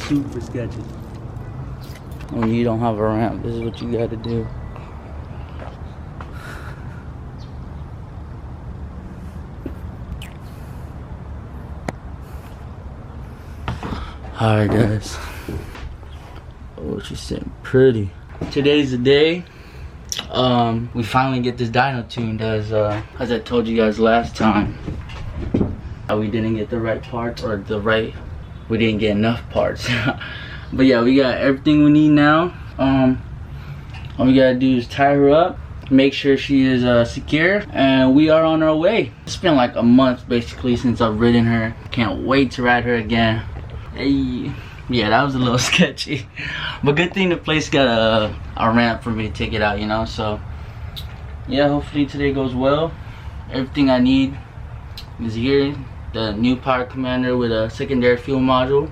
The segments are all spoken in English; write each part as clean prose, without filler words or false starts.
super sketchy. When you don't have a ramp, this is what you gotta do. Alright guys. Oh, she's sitting pretty. Today's the day. We finally get this dyno tuned as I told you guys last time. We didn't get the right parts, or we didn't get enough parts. But yeah, we got everything we need now. All we gotta do is tie her up, make sure she is secure, and we are on our way. It's been like a month basically since I've ridden her. Can't wait to ride her again. Hey. Yeah, that was a little sketchy, but good thing the place got a ramp for me to take it out, you know. So yeah, hopefully today goes well. Everything I need is here. The new power commander with a secondary fuel module.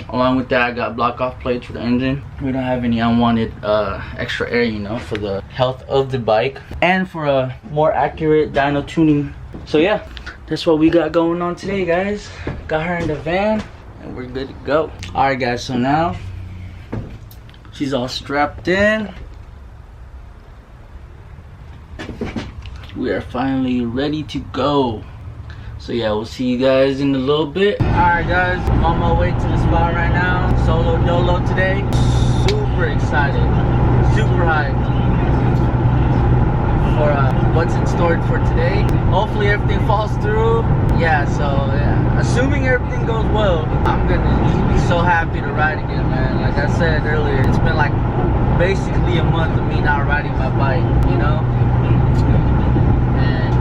Along with that, I got block off plates for the engine. We don't have any unwanted extra air, you know, for the health of the bike and for a more accurate dyno tuning. So yeah, that's what we got going on today, guys. Got her in the van and we're good to go. All right guys, so now she's all strapped in. We are finally ready to go. So yeah, we'll see you guys in a little bit. Alright guys, I'm on my way to the spot right now. Solo dolo today. Super excited, super hyped for what's in store for today. Hopefully everything falls through. Yeah, so yeah, assuming everything goes well, I'm gonna just be so happy to ride again, man. Like I said earlier, it's been like basically a month of me not riding my bike, you know? And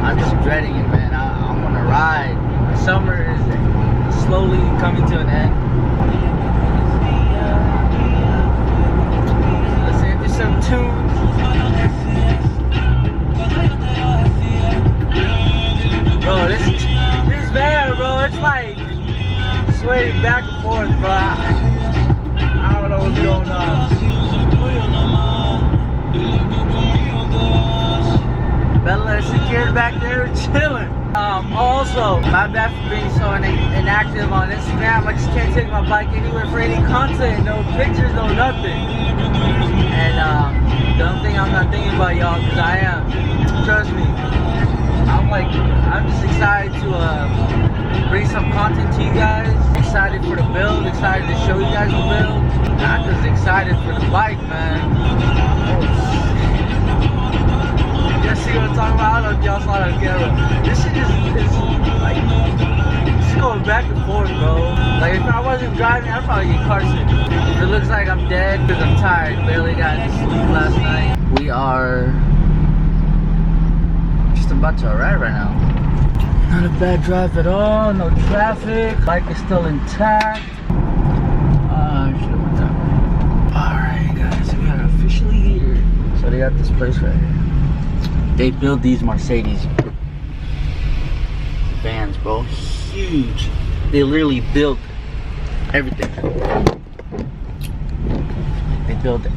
I'm just dreading it, man. I want to ride. Summer is slowly coming to an end. Listen to some tunes. Bro, this van, bro, it's like swaying back and forth, bro. I don't know what's going on. Bella is secured back there, chilling. Also, my bad for being so inactive on Instagram. I just can't take my bike anywhere for any content, no pictures, no nothing. And don't think I'm not thinking about y'all, because I am. Trust me. I'm just excited to bring some content to you guys. Excited for the build, excited to show you guys the build. I'm just excited for the bike, man. You see what I'm talking about? I don't know if y'all saw that on camera. This shit is like, just going back and forth, bro. Like, if I wasn't driving, I'd probably get car sick. It looks like I'm dead because I'm tired. Barely got any sleep last night. We are just about to arrive right now. Not a bad drive at all. No traffic. Bike is still intact. Shit went that way. Alright, guys, we are officially here. So they got this place right here. They build these Mercedes vans, bro. Huge. They literally built everything. They built it.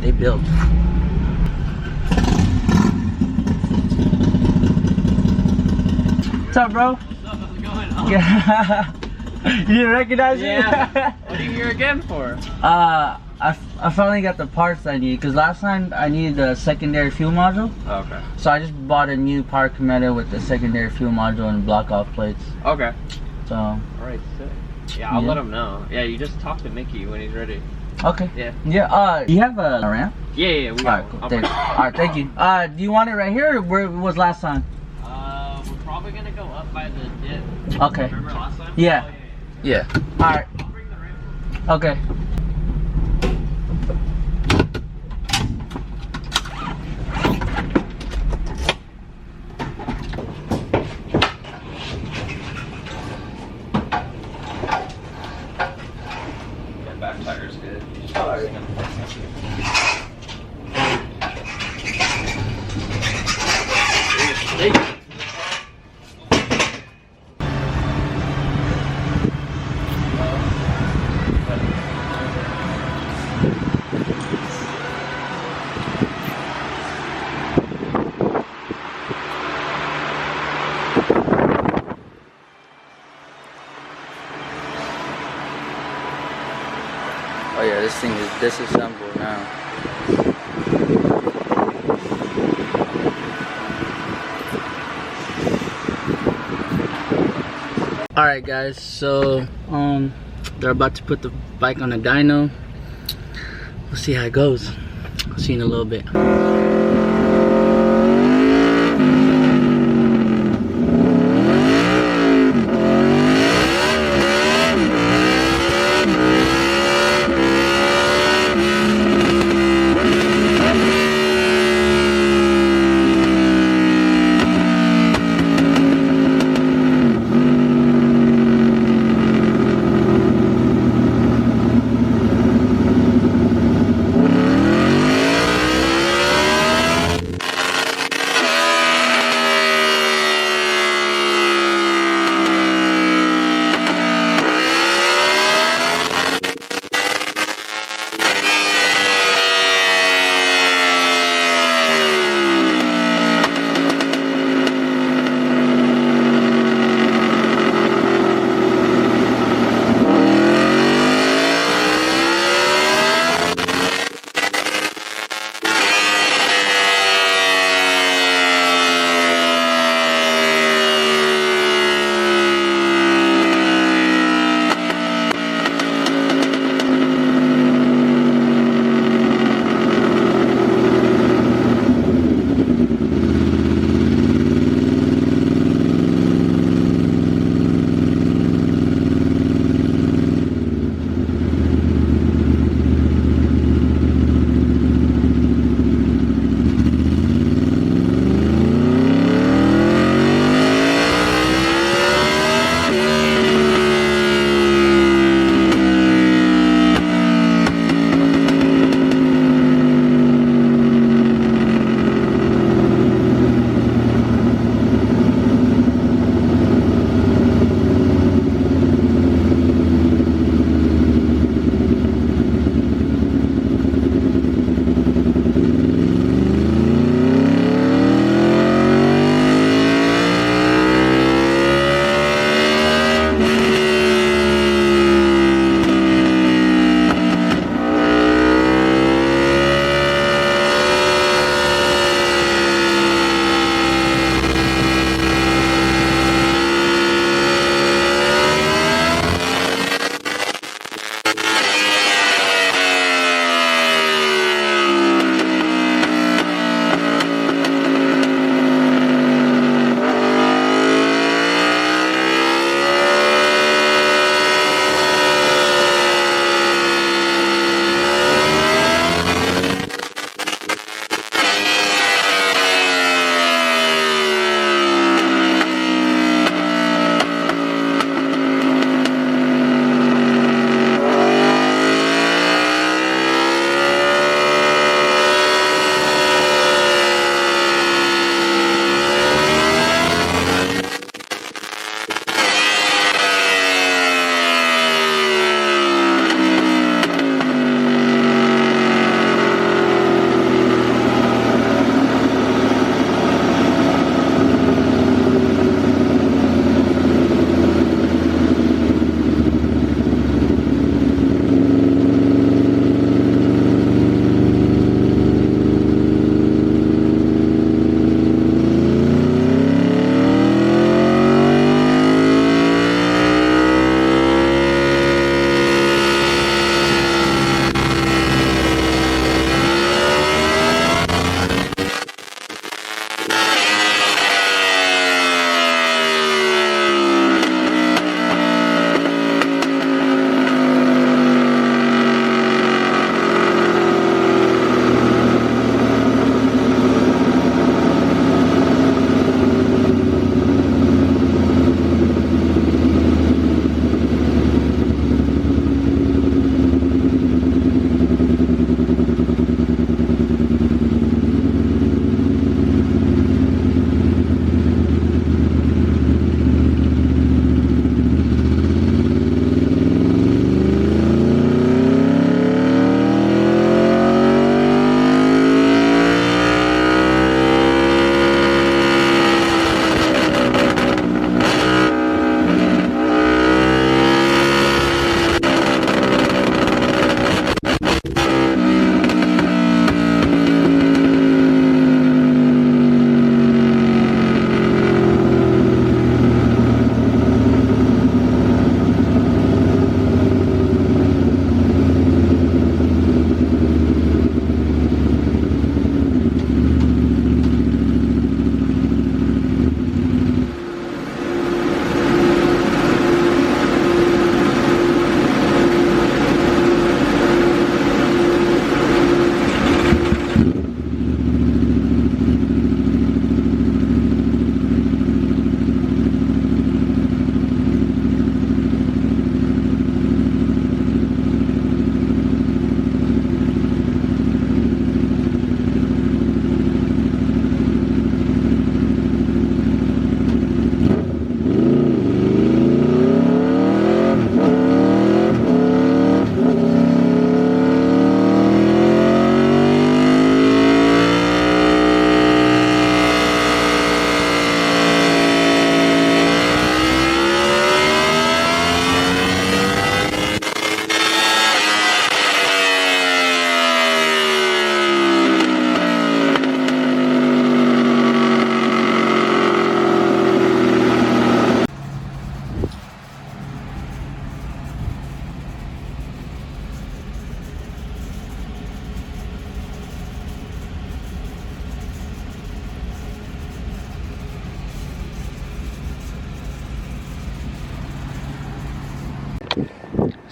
They built. What's up, bro? What's up? How's it going? Yeah. You didn't recognize me? Yeah. What are you here again for? I finally got the parts I need, because last time I needed a secondary fuel module. Oh, okay. So I just bought a new power commander with the secondary fuel module and block off plates. Okay. So. Alright, sick. Yeah, I'll let him know. Yeah, you just talk to Mickey when he's ready. Okay. Yeah. Yeah, you have a ramp? Yeah, we got cool. one. Alright, thank you. Do you want it right here, or where it was last time? We're probably gonna go up by the dip. Okay. Remember last time? Yeah. Oh, yeah. Alright. I'll bring the ramp. Okay. Back tire's good. This thing is disassembled now. Alright guys, so they're about to put the bike on the dyno. We'll see how it goes. I'll see you in a little bit.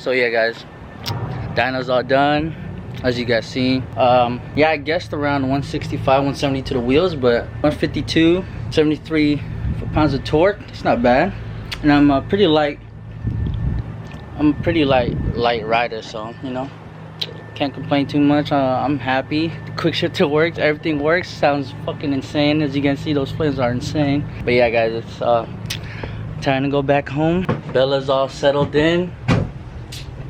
So yeah guys, dyno's all done, as you guys see. Yeah, I guessed around 165, 170 to the wheels, but 152, 73 pounds of torque. It's not bad. And I'm a pretty light rider, so you know, can't complain too much. I'm happy. The quick shifter works, everything works. Sounds fucking insane. As you can see, those flames are insane. But yeah guys, it's time to go back home. Bella's all settled in,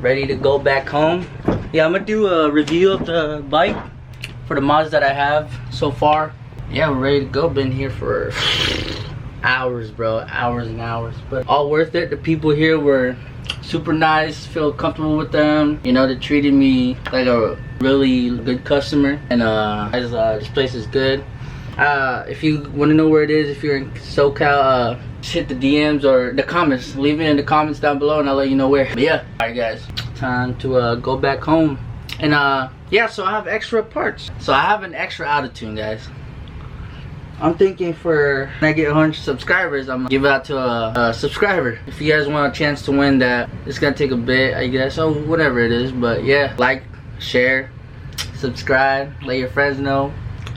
ready to go back home. Yeah, I'm gonna do a review of the bike for the mods that I have so far. Yeah, we're ready to go. Been here for hours, bro, hours and hours, but all worth it. The people here were super nice, feel comfortable with them. You know, they treated me like a really good customer. And this place is good. If you want to know where it is, if you're in SoCal, just hit the DMs or the comments. Leave it in the comments down below and I'll let you know where. But yeah, alright guys, time to go back home. And yeah, so I have extra parts. So I have an extra Auto-Tune, guys. I'm thinking for when I get 100 subscribers, I'm gonna give it out to a subscriber. If you guys want a chance to win that, it's gonna take a bit, I guess, so whatever it is. But yeah, like, share, subscribe, let your friends know,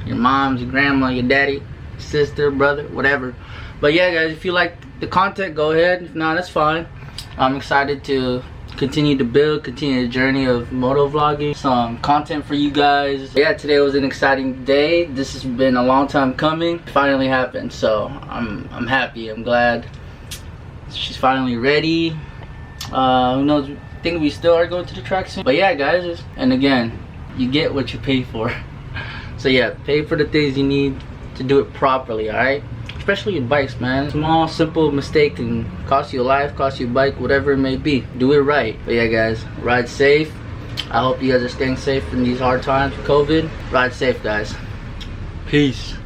your moms, your grandma, your daddy, sister, brother, whatever. But yeah guys, if you like the content, go ahead. If not, that's fine. I'm excited to continue to continue the journey of moto vlogging, some content for you guys. Yeah, today was an exciting day. This has been a long time coming. It finally happened, so I'm happy. I'm glad she's finally ready. Who knows, I think we still are going to the track soon. But yeah guys, and again, you get what you pay for. So yeah, pay for the things you need to do it properly, alright? Especially in bikes, man. Small, simple mistake can cost you a life, cost you a bike, whatever it may be. Do it right. But yeah, guys, ride safe. I hope you guys are staying safe in these hard times with COVID. Ride safe, guys. Peace.